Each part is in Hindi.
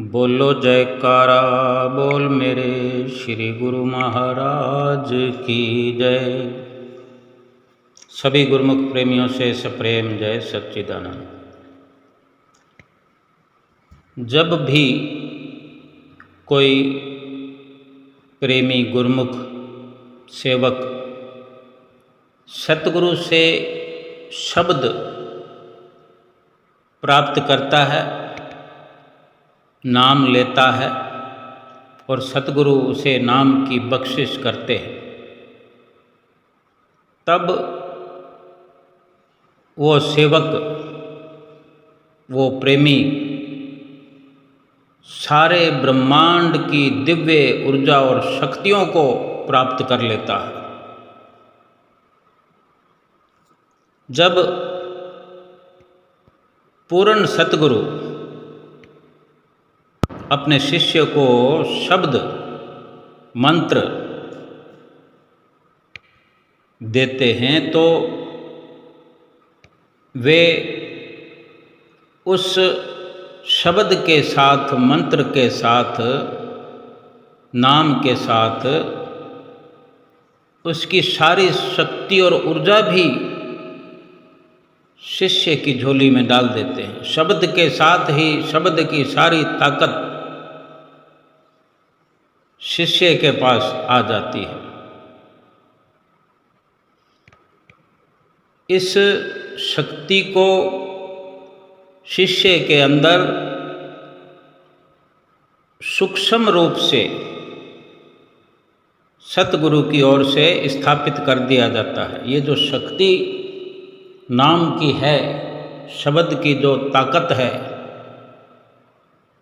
बोलो जयकारा बोल मेरे श्री गुरु महाराज की जय। सभी गुरुमुख प्रेमियों से सप्रेम जय सच्चिदानंद। जब भी कोई प्रेमी गुरुमुख सेवक सतगुरु से शब्द प्राप्त करता है, नाम लेता है और सतगुरु उसे नाम की बख्शिश करते हैं, तब वो सेवक, वो प्रेमी सारे ब्रह्मांड की दिव्य ऊर्जा और शक्तियों को प्राप्त कर लेता है। जब पूर्ण सतगुरु अपने शिष्य को शब्द मंत्र देते हैं तो वे उस शब्द के साथ, मंत्र के साथ, नाम के साथ उसकी सारी शक्ति और ऊर्जा भी शिष्य की झोली में डाल देते हैं। शब्द के साथ ही शब्द की सारी ताकत शिष्य के पास आ जाती है। इस शक्ति को शिष्य के अंदर सूक्ष्म रूप से सतगुरु की ओर से स्थापित कर दिया जाता है। ये जो शक्ति नाम की है, शब्द की जो ताकत है,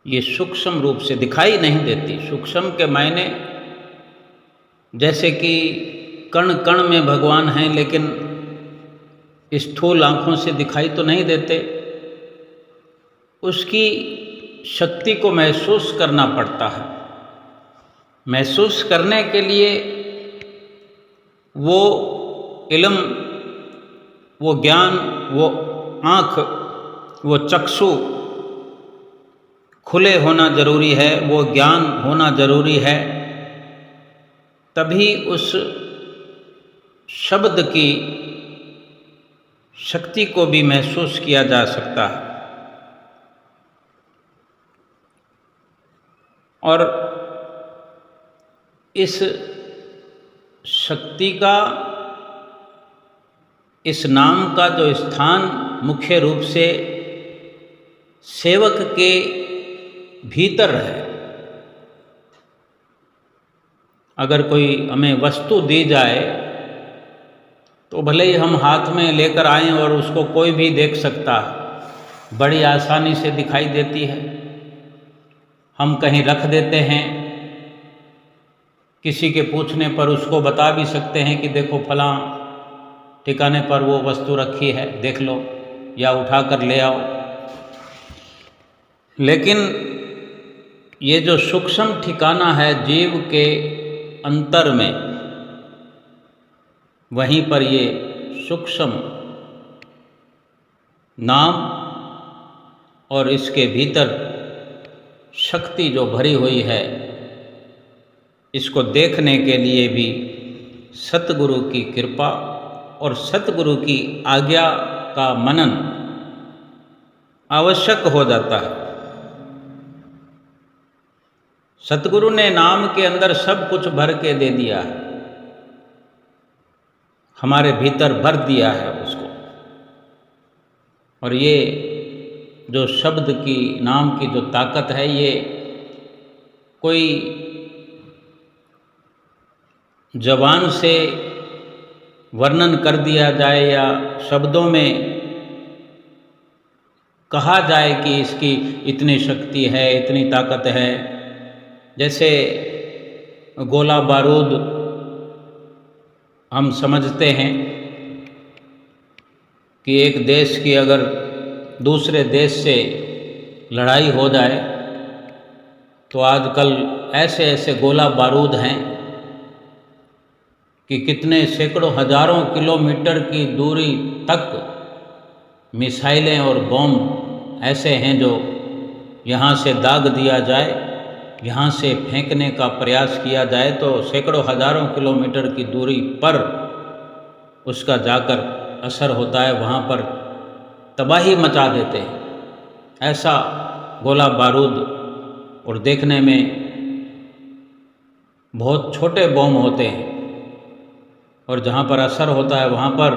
ये सूक्ष्म रूप से दिखाई नहीं देती। सूक्ष्म के मायने जैसे कि कण कण में भगवान हैं, लेकिन स्थूल आँखों से दिखाई तो नहीं देते। उसकी शक्ति को महसूस करना पड़ता है। महसूस करने के लिए वो इल्म, वो ज्ञान, वो आँख, वो चक्षु खुले होना जरूरी है, वो ज्ञान होना जरूरी है। तभी उस शब्द की शक्ति को भी महसूस किया जा सकता है। और इस शक्ति का, इस नाम का जो स्थान मुख्य रूप से सेवक के भीतर है। अगर कोई हमें वस्तु दी जाए तो भले ही हम हाथ में लेकर आएं और उसको कोई भी देख सकता है, बड़ी आसानी से दिखाई देती है। हम कहीं रख देते हैं, किसी के पूछने पर उसको बता भी सकते हैं कि देखो फलां ठिकाने पर वो वस्तु रखी है, देख लो या उठा कर ले आओ। लेकिन ये जो सूक्ष्म ठिकाना है जीव के अंतर में, वहीं पर ये सूक्ष्म नाम और इसके भीतर शक्ति जो भरी हुई है, इसको देखने के लिए भी सतगुरु की कृपा और सतगुरु की आज्ञा का मनन आवश्यक हो जाता है। सतगुरु ने नाम के अंदर सब कुछ भर के दे दिया है, हमारे भीतर भर दिया है उसको। और ये जो शब्द की, नाम की जो ताकत है, ये कोई जबान से वर्णन कर दिया जाए या शब्दों में कहा जाए कि इसकी इतनी शक्ति है, इतनी ताकत है। जैसे गोला बारूद हम समझते हैं कि एक देश की अगर दूसरे देश से लड़ाई हो जाए तो आजकल ऐसे ऐसे गोला बारूद हैं कि कितने सैकड़ों हजारों किलोमीटर की दूरी तक मिसाइलें और बम ऐसे हैं जो यहाँ से दाग दिया जाए, यहाँ से फेंकने का प्रयास किया जाए तो सैकड़ों हज़ारों किलोमीटर की दूरी पर उसका जाकर असर होता है, वहाँ पर तबाही मचा देते हैं। ऐसा गोला बारूद, और देखने में बहुत छोटे बम होते हैं, और जहाँ पर असर होता है वहाँ पर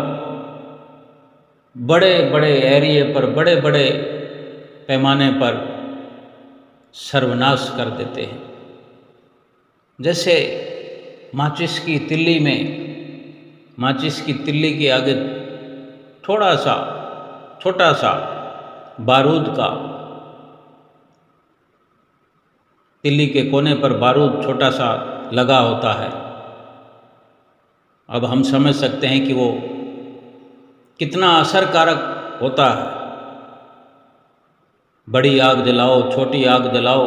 बड़े बड़े एरिए पर, बड़े बड़े पैमाने पर सर्वनाश कर देते हैं। जैसे माचिस की तिल्ली में, माचिस की तिल्ली के आगे थोड़ा सा छोटा सा बारूद का, तिल्ली के कोने पर बारूद छोटा सा लगा होता है। अब हम समझ सकते हैं कि वो कितना असरकारक होता है। बड़ी आग जलाओ, छोटी आग जलाओ,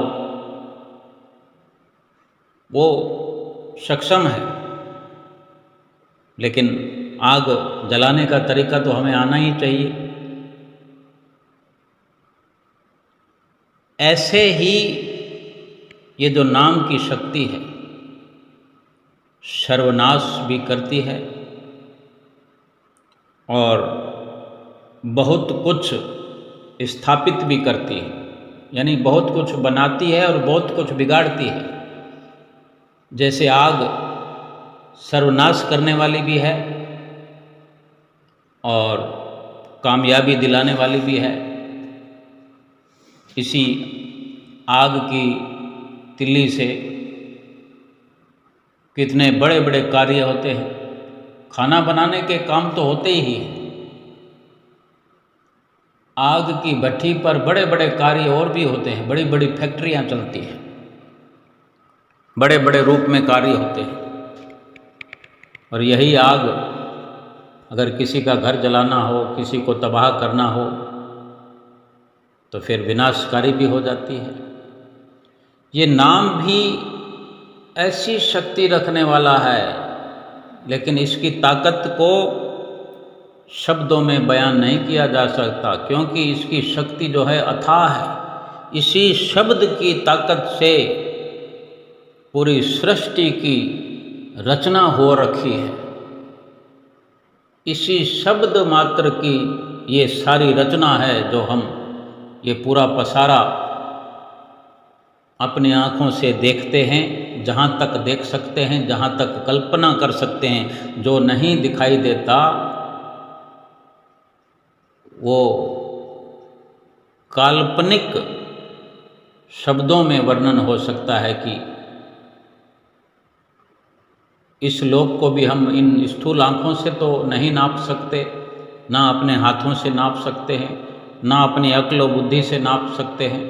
वो सक्षम है, लेकिन आग जलाने का तरीका तो हमें आना ही चाहिए। ऐसे ही ये जो नाम की शक्ति है, सर्वनाश भी करती है और बहुत कुछ स्थापित भी करती है, यानी बहुत कुछ बनाती है और बहुत कुछ बिगाड़ती है। जैसे आग सर्वनाश करने वाली भी है और कामयाबी दिलाने वाली भी है। इसी आग की तिल्ली से कितने बड़े बड़े कार्य होते हैं। खाना बनाने के काम तो होते ही हैं। आग की भट्ठी पर बड़े बड़े कार्य और भी होते हैं, बड़ी बड़ी फैक्ट्रियां चलती हैं, बड़े बड़े रूप में कार्य होते हैं। और यही आग अगर किसी का घर जलाना हो, किसी को तबाह करना हो, तो फिर विनाशकारी भी हो जाती है। ये नाम भी ऐसी शक्ति रखने वाला है, लेकिन इसकी ताकत को शब्दों में बयान नहीं किया जा सकता, क्योंकि इसकी शक्ति जो है अथाह है। इसी शब्द की ताकत से पूरी सृष्टि की रचना हो रखी है। इसी शब्द मात्र की ये सारी रचना है जो हम ये पूरा पसारा अपनी आँखों से देखते हैं, जहाँ तक देख सकते हैं, जहाँ तक कल्पना कर सकते हैं। जो नहीं दिखाई देता वो काल्पनिक शब्दों में वर्णन हो सकता है कि इस लोक को भी हम इन स्थूल आँखों से तो नहीं नाप सकते, ना अपने हाथों से नाप सकते हैं, ना अपनी अक्ल और बुद्धि से नाप सकते हैं।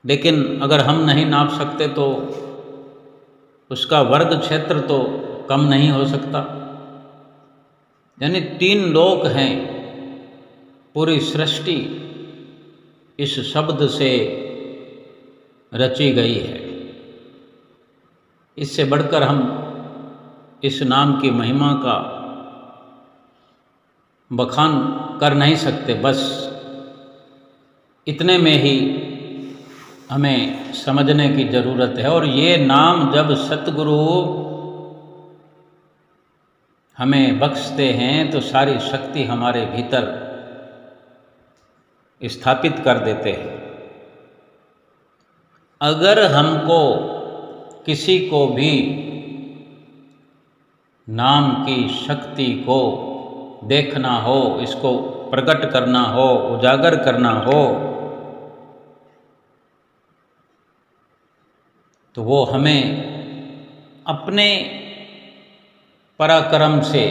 लेकिन अगर हम नहीं नाप सकते तो उसका वर्ग क्षेत्र तो कम नहीं हो सकता। यानी 3 लोक हैं, पूरी सृष्टि इस शब्द से रची गई है। इससे बढ़कर हम इस नाम की महिमा का बखान कर नहीं सकते। बस इतने में ही हमें समझने की ज़रूरत है। और ये नाम जब सतगुरु हमें बख्शते हैं तो सारी शक्ति हमारे भीतर स्थापित कर देते हैं। अगर हमको किसी को भी नाम की शक्ति को देखना हो, इसको प्रकट करना हो, उजागर करना हो, तो वो हमें अपने पराक्रम से,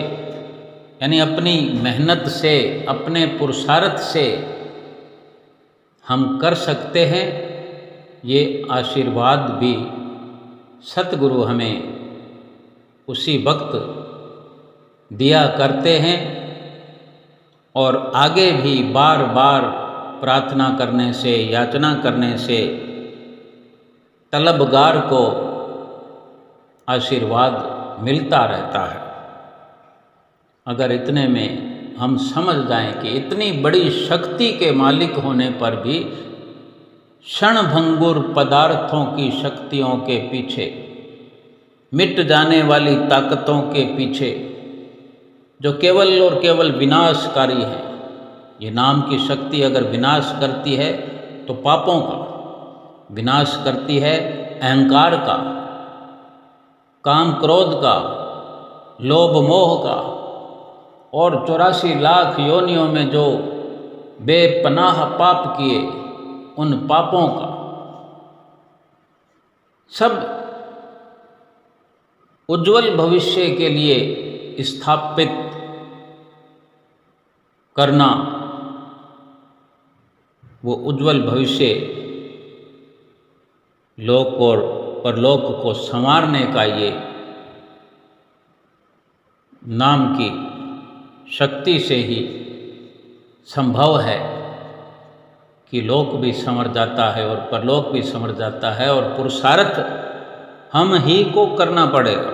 यानी अपनी मेहनत से, अपने पुरुषार्थ से हम कर सकते हैं। ये आशीर्वाद भी सतगुरु हमें उसी वक्त दिया करते हैं और आगे भी बार बार प्रार्थना करने से, याचना करने से तलबगार को आशीर्वाद मिलता रहता है। अगर इतने में हम समझ जाएं कि इतनी बड़ी शक्ति के मालिक होने पर भी क्षणभंगुर पदार्थों की शक्तियों के पीछे, मिट जाने वाली ताकतों के पीछे, जो केवल और केवल विनाशकारी है। ये नाम की शक्ति अगर विनाश करती है तो पापों का विनाश करती है, अहंकार का, काम क्रोध का, लोभ मोह का, और 84 लाख योनियों में जो बेपनाह पाप किए उन पापों का सब उज्जवल भविष्य के लिए स्थापित करना, वो उज्जवल भविष्य लोक और परलोक को संवारने का ये नाम की शक्ति से ही संभव है कि लोक भी संवर जाता है और परलोक भी संवर जाता है, और पुरुषार्थ हम ही को करना पड़ेगा।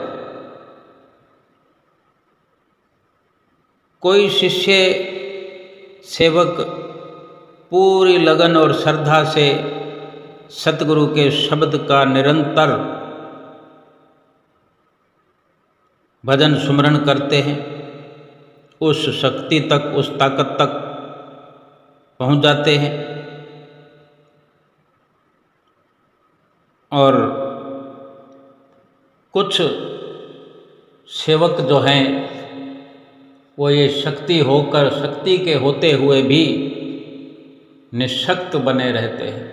कोई शिष्य सेवक पूरी लगन और श्रद्धा से सतगुरु के शब्द का निरंतर भजन सुमरण करते हैं, उस शक्ति तक, उस ताकत तक पहुंच जाते हैं। और कुछ सेवक जो हैं वो ये शक्ति होकर, शक्ति के होते हुए भी निःशक्त बने रहते हैं,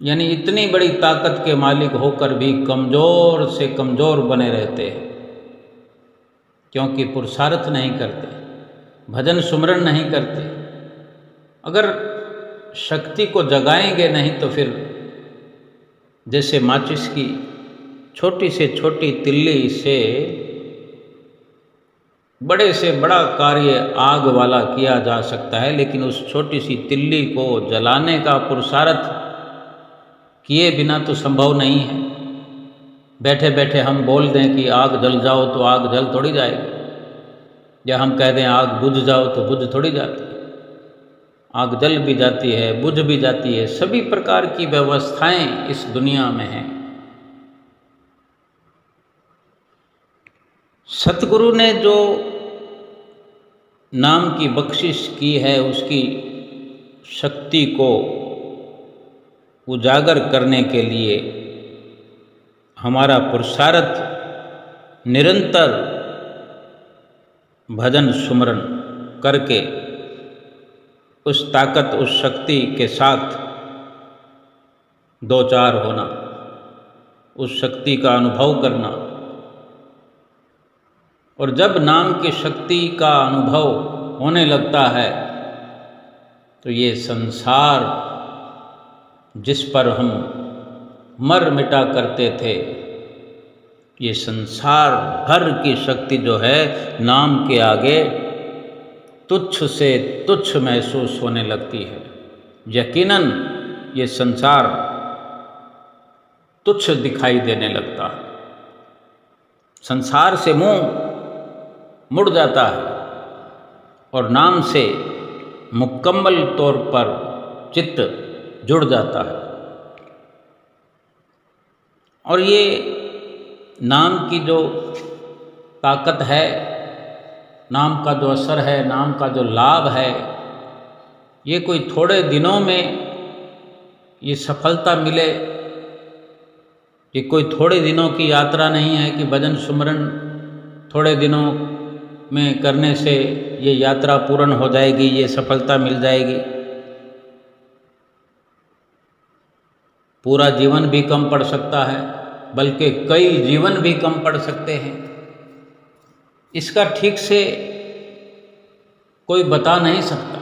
यानी इतनी बड़ी ताकत के मालिक होकर भी कमज़ोर से कमज़ोर बने रहते हैं, क्योंकि पुरुषार्थ नहीं करते, भजन सुमरण नहीं करते। अगर शक्ति को जगाएंगे नहीं तो फिर जैसे माचिस की छोटी से छोटी तिल्ली से बड़े से बड़ा कार्य आग वाला किया जा सकता है, लेकिन उस छोटी सी तिल्ली को जलाने का पुरुषार्थ किए बिना तो संभव नहीं है। बैठे बैठे हम बोल दें कि आग जल जाओ तो आग जल थोड़ी जाएगी, या हम कह दें आग बुझ जाओ तो बुझ थोड़ी जाती है। आग जल भी जाती है, बुझ भी जाती है, सभी प्रकार की व्यवस्थाएं इस दुनिया में हैं। सतगुरु ने जो नाम की बख्शिश की है, उसकी शक्ति को उजागर करने के लिए हमारा पुरुषार्थ निरंतर भजन सुमरण करके उस ताकत, उस शक्ति के साथ दो चार होना, उस शक्ति का अनुभव करना। और जब नाम की शक्ति का अनुभव होने लगता है तो ये संसार जिस पर हम मर मिटा करते थे, ये संसार भर की शक्ति जो है नाम के आगे तुच्छ से तुच्छ महसूस होने लगती है। यकीनन ये संसार तुच्छ दिखाई देने लगता है, संसार से मुंह मुड़ जाता है और नाम से मुकम्मल तौर पर चित्त जुड़ जाता है। और ये नाम की जो ताकत है, नाम का जो असर है, नाम का जो लाभ है, ये कोई थोड़े दिनों में ये सफलता मिले, ये कोई थोड़े दिनों की यात्रा नहीं है कि भजन सुमरण थोड़े दिनों में करने से ये यात्रा पूर्ण हो जाएगी, ये सफलता मिल जाएगी। पूरा जीवन भी कम पड़ सकता है, बल्कि कई जीवन भी कम पड़ सकते हैं। इसका ठीक से कोई बता नहीं सकता,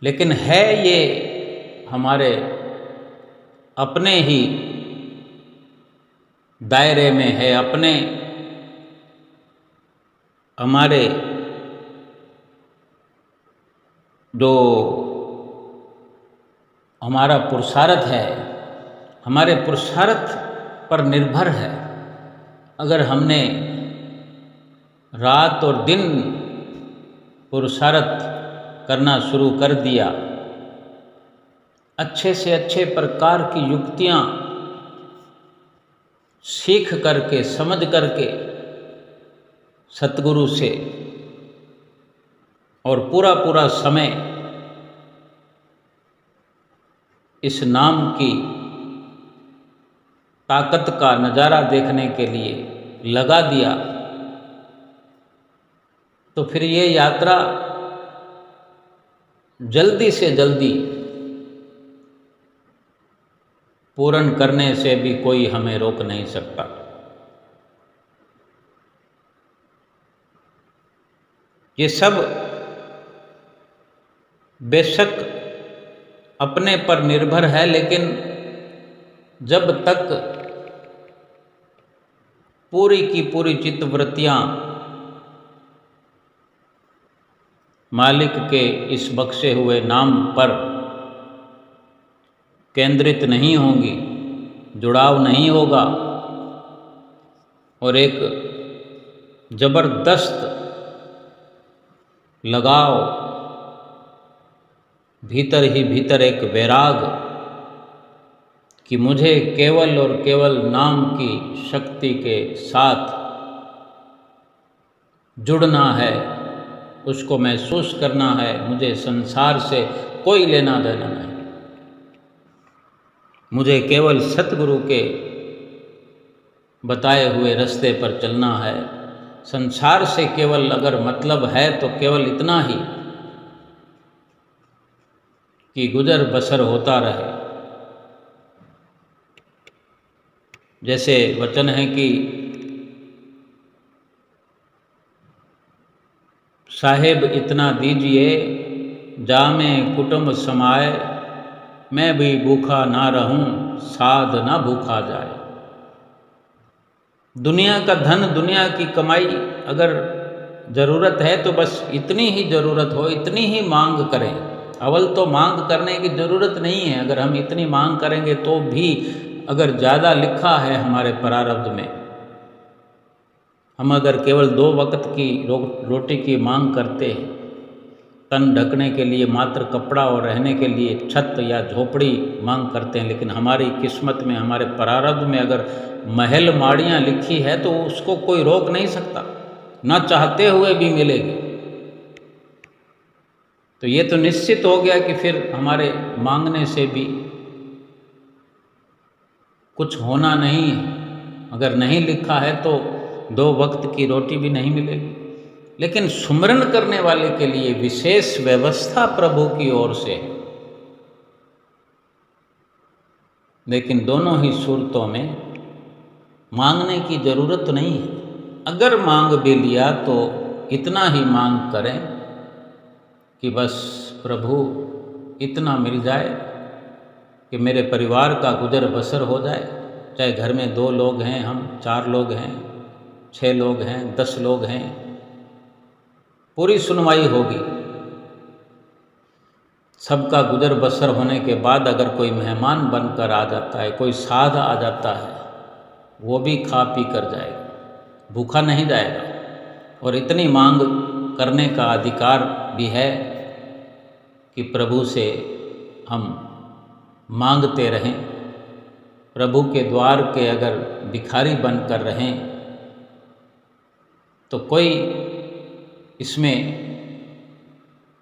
लेकिन है ये हमारे अपने ही दायरे में है, अपने हमारे जो हमारा पुरुषार्थ है, हमारे पुरुषार्थ पर निर्भर है। अगर हमने रात और दिन पुरुषार्थ करना शुरू कर दिया अच्छे से अच्छे प्रकार की युक्तियाँ सीख करके, समझ करके सतगुरु से और पूरा पूरा समय इस नाम की ताकत का नज़ारा देखने के लिए लगा दिया, तो फिर ये यात्रा जल्दी से जल्दी पूर्ण करने से भी कोई हमें रोक नहीं सकता। ये सब बेशक अपने पर निर्भर है, लेकिन जब तक पूरी की पूरी चित्तवृत्तियाँ मालिक के इस बख्शे हुए नाम पर केंद्रित नहीं होंगी, जुड़ाव नहीं होगा और एक जबरदस्त लगाव, भीतर ही भीतर एक वैराग कि मुझे केवल और केवल नाम की शक्ति के साथ जुड़ना है, उसको महसूस करना है, मुझे संसार से कोई लेना देना नहीं, मुझे केवल सतगुरु के बताए हुए रास्ते पर चलना है। संसार से केवल अगर मतलब है तो केवल इतना ही कि गुजर बसर होता रहे। जैसे वचन है कि साहेब इतना दीजिए जामे कुटुंब समाए, मैं भी भूखा ना रहूं साध ना भूखा जाए। दुनिया का धन, दुनिया की कमाई अगर ज़रूरत है तो बस इतनी ही ज़रूरत हो, इतनी ही मांग करें। अव्वल तो मांग करने की ज़रूरत नहीं है, अगर हम इतनी मांग करेंगे तो भी अगर ज़्यादा लिखा है हमारे प्रारब्ध में, हम अगर केवल 2 वक्त की रोटी की मांग करते हैं, तन ढकने के लिए मात्र कपड़ा और रहने के लिए छत या झोपड़ी मांग करते हैं, लेकिन हमारी किस्मत में, हमारे प्रारब्ध में अगर महल माड़ियाँ लिखी है तो उसको कोई रोक नहीं सकता, ना चाहते हुए भी मिलेगी। तो ये तो निश्चित हो गया कि फिर हमारे मांगने से भी कुछ होना नहीं है। अगर नहीं लिखा है तो 2 वक्त की रोटी भी नहीं मिलेगी। लेकिन सुमरन करने वाले के लिए विशेष व्यवस्था प्रभु की ओर से है। लेकिन दोनों ही सूरतों में मांगने की ज़रूरत नहीं है। अगर मांग भी लिया तो इतना ही मांग करें कि बस प्रभु इतना मिल जाए कि मेरे परिवार का गुजर बसर हो जाए। चाहे घर में 2 लोग हैं, हम 4 लोग हैं, 6 लोग हैं, 10 लोग हैं, पूरी सुनवाई होगी। सबका गुजर बसर होने के बाद अगर कोई मेहमान बनकर आ जाता है, कोई साध आ जाता है, वो भी खा पी कर जाएगा, भूखा नहीं जाएगा। और इतनी मांग करने का अधिकार भी है कि प्रभु से हम मांगते रहें। प्रभु के द्वार के अगर भिखारी बनकर रहें तो कोई इसमें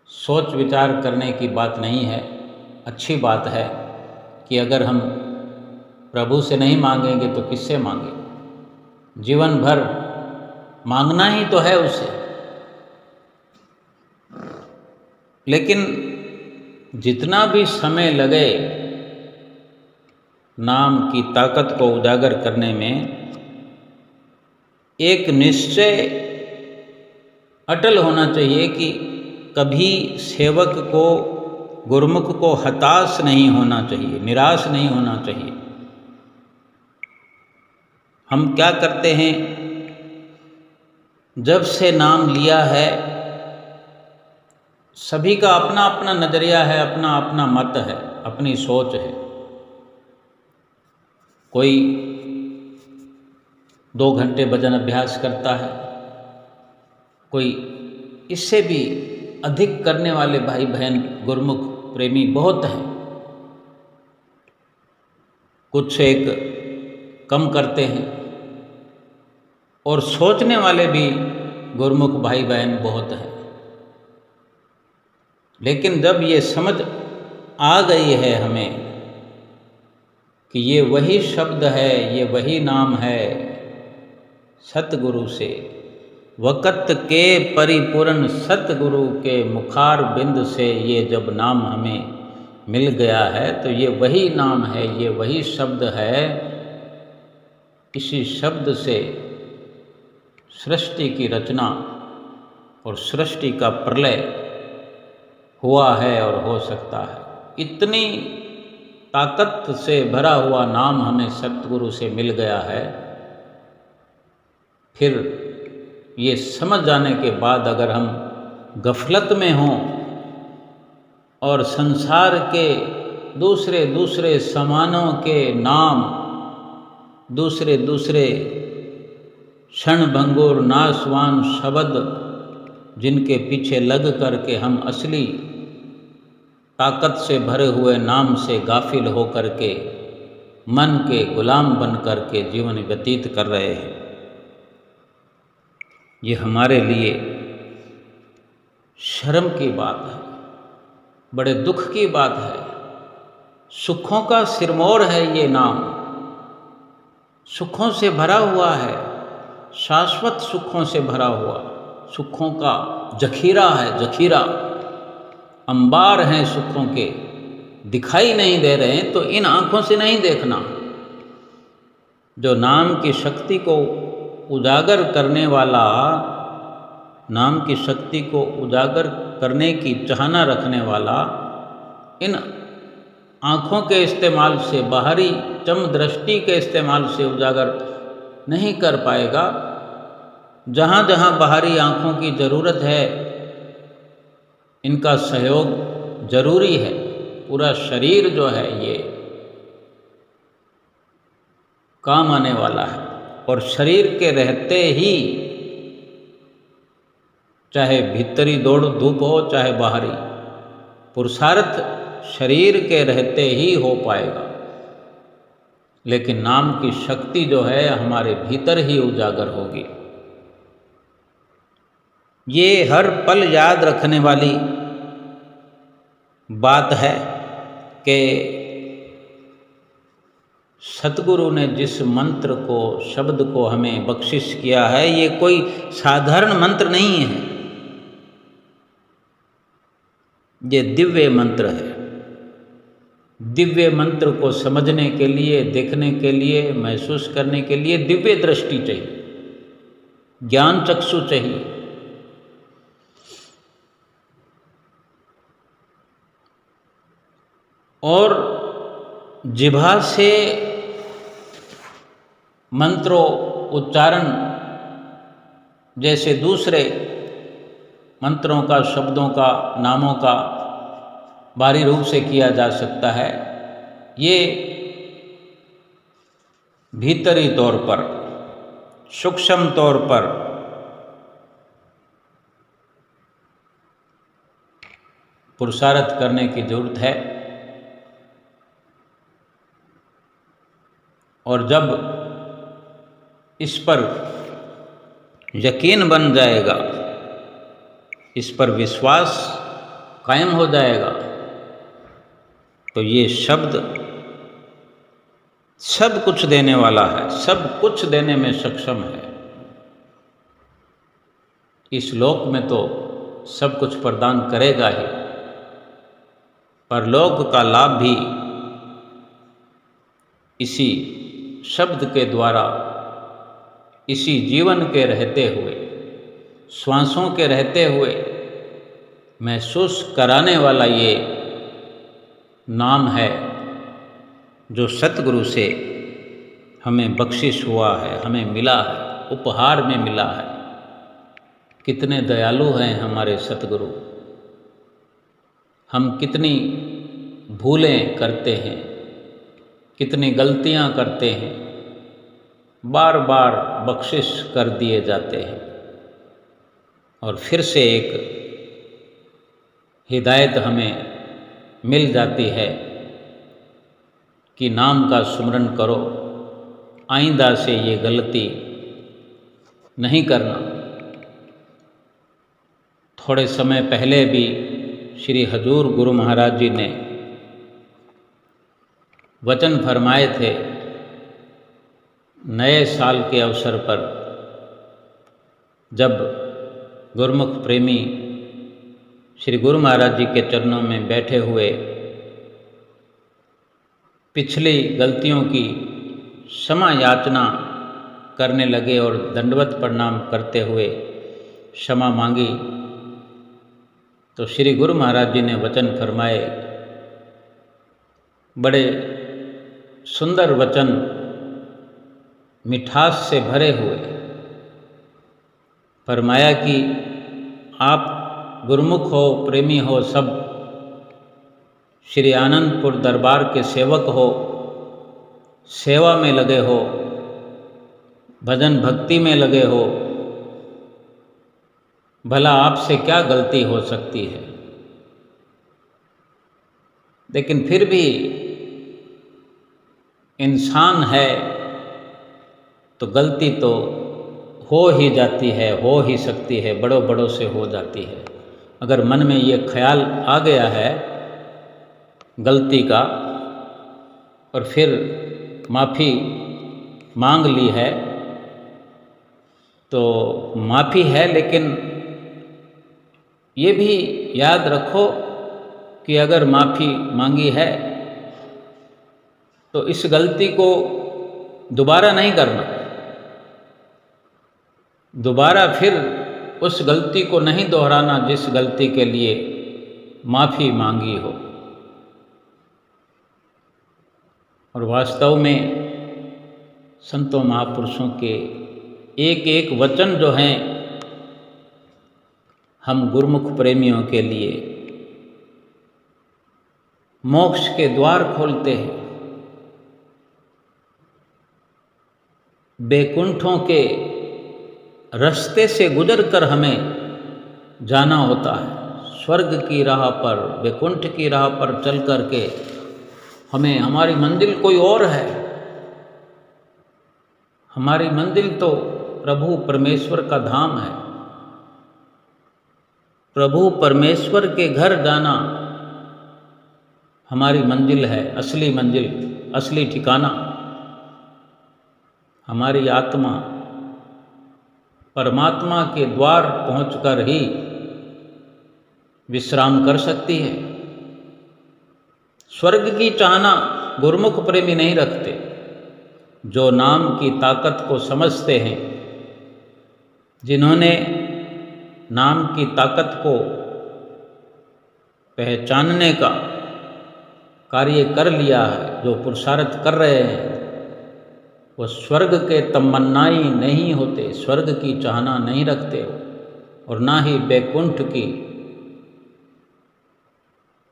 सोच विचार करने की बात नहीं है। अच्छी बात है कि अगर हम प्रभु से नहीं मांगेंगे तो किससे मांगेंगे? जीवन भर मांगना ही तो है उसे। लेकिन जितना भी समय लगे नाम की ताकत को उजागर करने में, एक निश्चय अटल होना चाहिए कि कभी सेवक को, गुरुमुख को हताश नहीं होना चाहिए, निराश नहीं होना चाहिए। हम क्या करते हैं, जब से नाम लिया है सभी का अपना अपना नज़रिया है, अपना अपना मत है, अपनी सोच है। कोई 2 घंटे भजन अभ्यास करता है, कोई इससे भी अधिक करने वाले भाई बहन गुरुमुख प्रेमी बहुत हैं। कुछ एक कम करते हैं, और सोचने वाले भी गुरुमुख भाई बहन बहुत हैं। लेकिन जब ये समझ आ गई है हमें कि ये वही शब्द है, ये वही नाम है, सतगुरु से वक़्त के परिपूर्ण सतगुरु के मुखार बिंद से ये जब नाम हमें मिल गया है, तो ये वही नाम है, ये वही शब्द है। इसी शब्द से सृष्टि की रचना और सृष्टि का प्रलय हुआ है और हो सकता है। इतनी ताकत से भरा हुआ नाम हमें सतगुरु से मिल गया है। फिर ये समझ जाने के बाद अगर हम गफलत में हों और संसार के दूसरे दूसरे सामानों के नाम, दूसरे दूसरे क्षणभंगुर नाशवान शब्द जिनके पीछे लग करके हम असली ताकत से भरे हुए नाम से गाफिल हो करके मन के गुलाम बन करके जीवन व्यतीत कर रहे हैं, ये हमारे लिए शर्म की बात है, बड़े दुख की बात है। सुखों का सिरमौर है ये नाम, सुखों से भरा हुआ है, शाश्वत सुखों से भरा हुआ, सुखों का जखीरा है, जखीरा अंबार हैं सुखों के, दिखाई नहीं दे रहे हैं तो इन आँखों से नहीं देखना। जो नाम की शक्ति को उजागर करने वाला, नाम की शक्ति को उजागर करने की चाहना रखने वाला, इन आँखों के इस्तेमाल से, बाहरी चम दृष्टि के इस्तेमाल से उजागर नहीं कर पाएगा। जहाँ जहाँ बाहरी आँखों की ज़रूरत है, इनका सहयोग जरूरी है। पूरा शरीर जो है ये काम आने वाला है, और शरीर के रहते ही, चाहे भीतरी दौड़ धूप हो चाहे बाहरी, पुरुषार्थ शरीर के रहते ही हो पाएगा। लेकिन नाम की शक्ति जो है हमारे भीतर ही उजागर होगी। ये हर पल याद रखने वाली बात है कि सतगुरु ने जिस मंत्र को, शब्द को हमें बख्शिश किया है, ये कोई साधारण मंत्र नहीं है, ये दिव्य मंत्र है। दिव्य मंत्र को समझने के लिए, देखने के लिए, महसूस करने के लिए दिव्य दृष्टि चाहिए, ज्ञान चक्षु चाहिए। और जिह्वा से मंत्रों उच्चारण जैसे दूसरे मंत्रों का, शब्दों का, नामों का बारी रूप से किया जा सकता है, ये भीतरी तौर पर, सूक्ष्म तौर पर पुरुषार्थ करने की जरूरत है। और जब इस पर यकीन बन जाएगा, इस पर विश्वास कायम हो जाएगा, तो ये शब्द सब कुछ देने वाला है, सब कुछ देने में सक्षम है। इस लोक में तो सब कुछ प्रदान करेगा ही, परलोक का लाभ भी इसी शब्द के द्वारा, इसी जीवन के रहते हुए, श्वासों के रहते हुए महसूस कराने वाला ये नाम है जो सतगुरु से हमें बख्शिश हुआ है, हमें मिला है, उपहार में मिला है। कितने दयालु हैं हमारे सतगुरु। हम कितनी भूलें करते हैं, कितनी गलतियां करते हैं, बार बार बख्शिश कर दिए जाते हैं, और फिर से एक हिदायत हमें मिल जाती है कि नाम का सुमरन करो, आइंदा से ये गलती नहीं करना। थोड़े समय पहले भी श्री हजूर गुरु महाराज जी ने वचन फरमाए थे, नए साल के अवसर पर जब गुरुमुख प्रेमी श्री गुरु महाराज जी के चरणों में बैठे हुए पिछली गलतियों की क्षमा याचना करने लगे और दंडवत प्रणाम करते हुए क्षमा मांगी, तो श्री गुरु महाराज जी ने वचन फरमाए, बड़े सुंदर वचन, मिठास से भरे हुए। फरमाया कि आप गुरुमुख हो, प्रेमी हो, सब श्री आनंदपुर दरबार के सेवक हो, सेवा में लगे हो, भजन भक्ति में लगे हो, भला आपसे क्या गलती हो सकती है। लेकिन फिर भी इंसान है तो गलती तो हो ही जाती है, हो ही सकती है, बड़ों बड़ों से हो जाती है। अगर मन में ये ख्याल आ गया है गलती का और फिर माफ़ी मांग ली है तो माफ़ी है, लेकिन ये भी याद रखो कि अगर माफ़ी मांगी है तो इस गलती को दोबारा नहीं करना, दोबारा फिर उस गलती को नहीं दोहराना जिस गलती के लिए माफ़ी मांगी हो। और वास्तव में संतों महापुरुषों के एक एक वचन जो हैं हम गुरुमुख प्रेमियों के लिए मोक्ष के द्वार खोलते हैं। बैकुंठों के रास्ते से गुजरकर हमें जाना होता है। स्वर्ग की राह पर, बैकुंठ की राह पर चल करके हमें, हमारी मंजिल कोई और है। हमारी मंजिल तो प्रभु परमेश्वर का धाम है। प्रभु परमेश्वर के घर जाना हमारी मंजिल है, असली मंजिल, असली ठिकाना। हमारी आत्मा परमात्मा के द्वार पहुंचकर ही विश्राम कर सकती है। स्वर्ग की चाहना गुरुमुख प्रेमी नहीं रखते। जो नाम की ताकत को समझते हैं, जिन्होंने नाम की ताकत को पहचानने का कार्य कर लिया है, जो पुरुषार्थ कर रहे हैं, वो स्वर्ग के तमन्नाई नहीं होते, स्वर्ग की चाहना नहीं रखते और ना ही बैकुंठ की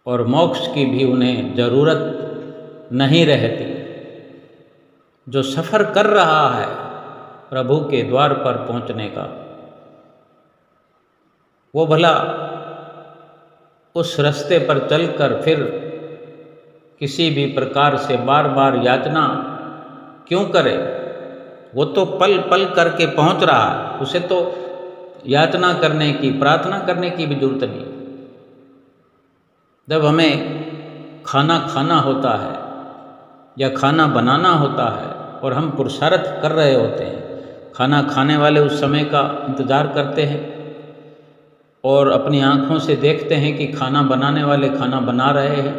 और मोक्ष की भी उन्हें ज़रूरत नहीं रहती। जो सफ़र कर रहा है प्रभु के द्वार पर पहुंचने का, वो भला उस रास्ते पर चलकर फिर किसी भी प्रकार से बार बार याचना क्यों करे। वो तो पल पल करके पहुंच रहा है, उसे तो याचना करने की, प्रार्थना करने की भी जरूरत नहीं। जब हमें खाना खाना होता है या खाना बनाना होता है और हम पुरुषार्थ कर रहे होते हैं, खाना खाने वाले उस समय का इंतज़ार करते हैं और अपनी आँखों से देखते हैं कि खाना बनाने वाले खाना बना रहे हैं,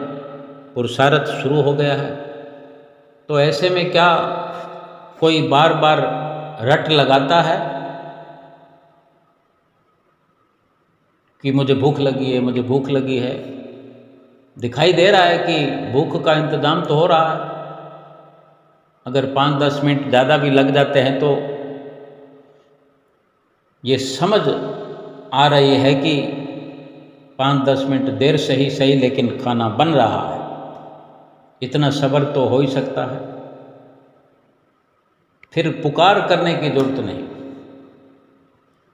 पुरुषार्थ शुरू हो गया है। तो ऐसे में क्या कोई बार बार रट लगाता है कि मुझे भूख लगी है, मुझे भूख लगी है। दिखाई दे रहा है कि भूख का इंतज़ाम तो हो रहा है। अगर 5-10 मिनट ज़्यादा भी लग जाते हैं तो ये समझ आ रही है कि 5-10 मिनट देर से ही सही, लेकिन खाना बन रहा है। इतना सब्र तो हो ही सकता है। फिर पुकार करने की जरूरत नहीं।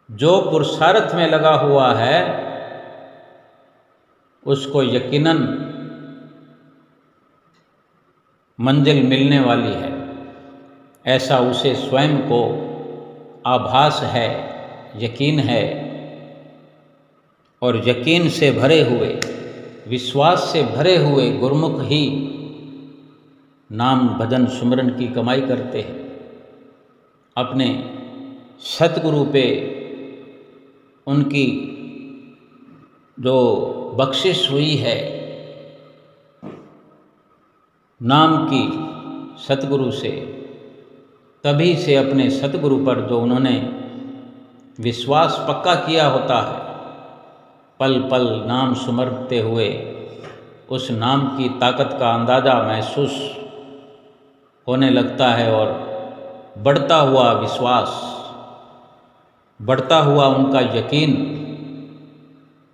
जो पुरुषार्थ में लगा हुआ है उसको यकीनन मंजिल मिलने वाली है, ऐसा उसे स्वयं को आभास है, यकीन है। और यकीन से भरे हुए, विश्वास से भरे हुए गुरुमुख ही नाम भजन सुमरन की कमाई करते हैं। अपने सतगुरु पे उनकी जो बख्शिश हुई है नाम की सतगुरु से, तभी से अपने सतगुरु पर जो उन्होंने विश्वास पक्का किया होता है, पल पल नाम सुमरते हुए उस नाम की ताकत का अंदाज़ा महसूस होने लगता है और बढ़ता हुआ विश्वास, बढ़ता हुआ उनका यकीन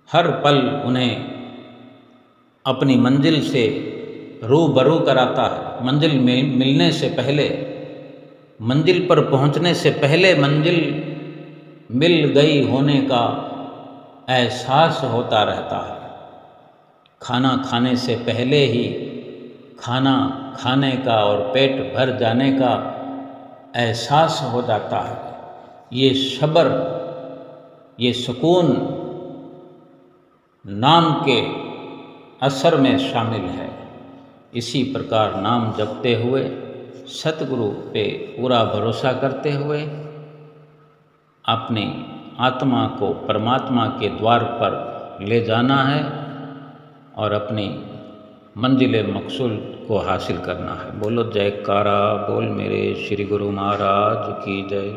हर पल उन्हें अपनी मंजिल से रूबरू कराता है। मंजिल में मिलने से पहले, मंजिल पर पहुंचने से पहले मंजिल मिल गई होने का एहसास होता रहता है। खाना खाने से पहले ही खाना खाने का और पेट भर जाने का एहसास हो जाता है। ये सब्र, ये सुकून नाम के असर में शामिल है। इसी प्रकार नाम जपते हुए, सतगुरु पे पूरा भरोसा करते हुए अपनी आत्मा को परमात्मा के द्वार पर ले जाना है और अपनी मंजिल मकसूद को हासिल करना है। बोलो जयकारा बोल मेरे श्री गुरु महाराज की जय।